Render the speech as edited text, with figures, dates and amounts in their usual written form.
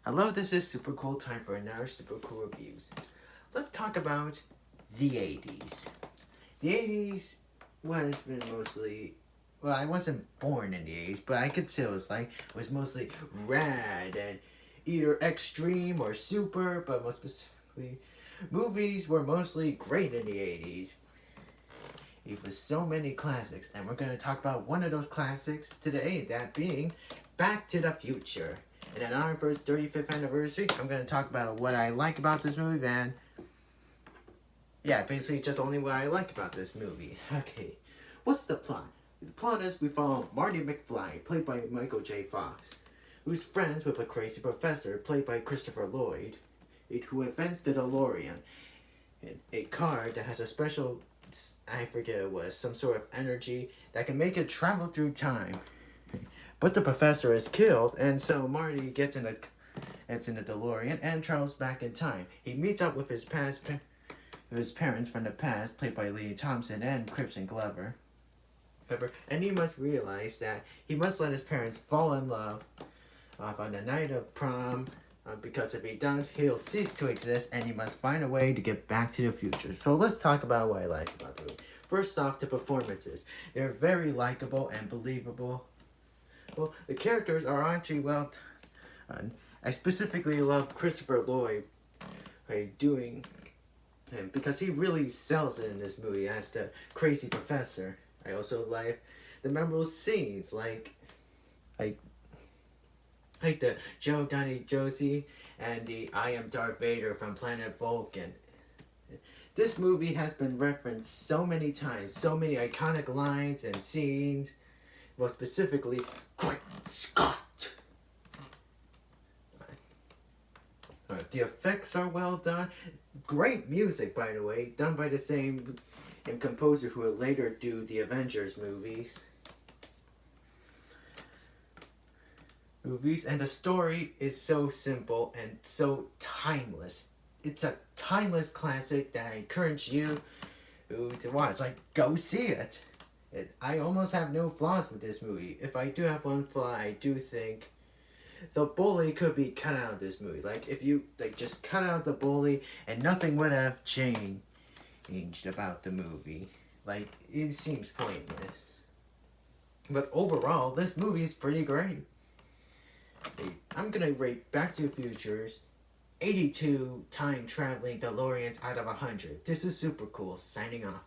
Hello, this is Super Cool. Time for another Super Cool Reviews. Let's talk about the 80s. The 80s was been mostly. Well, I wasn't born in the 80s, but I could tell it was mostly rad and either extreme or super, but most specifically, movies were mostly great in the 80s. It was so many classics, and we're going to talk about one of those classics today, that being Back to the Future. And on our first 35th anniversary, I'm going to talk about what I like about this movie, and yeah, basically just only what I like about this movie. Okay, what's the plot? The plot is we follow Marty McFly, played by Michael J. Fox, who's friends with a crazy professor, played by Christopher Lloyd, who invents the DeLorean, a car that has a special, I forget it was, some sort of energy that can make it travel through time. But the professor is killed, and so Marty gets in the DeLorean and travels back in time. He meets up with his parents from the past, played by Lee Thompson and Crispin Glover. And he must realize that he must let his parents fall in love on the night of prom, because if he doesn't, he'll cease to exist, and he must find a way to get back to the future. So let's talk about what I like about the movie. First off, the performances. They're very likable and believable. Well, the characters are actually well done. I specifically love Christopher Lloyd doing him because he really sells it in this movie as the crazy professor. I also like the memorable scenes like the Joe Donny Josie and the I am Darth Vader from Planet Vulcan. This movie has been referenced so many times, so many iconic lines and scenes. Well, specifically, Great Scott! The effects are well done. Great music, by the way, done by the same composer who will later do the Avengers movies. And the story is so simple and so timeless. It's a timeless classic that I encourage you to watch. Go see it. I almost have no flaws with this movie. If I do have one flaw, I do think the bully could be cut out of this movie. If you just cut out the bully and nothing would have changed about the movie. It seems pointless. But overall, this movie is pretty great. I'm gonna rate Back to the Future's 82 time traveling DeLoreans out of 100. This is Super Cool, signing off.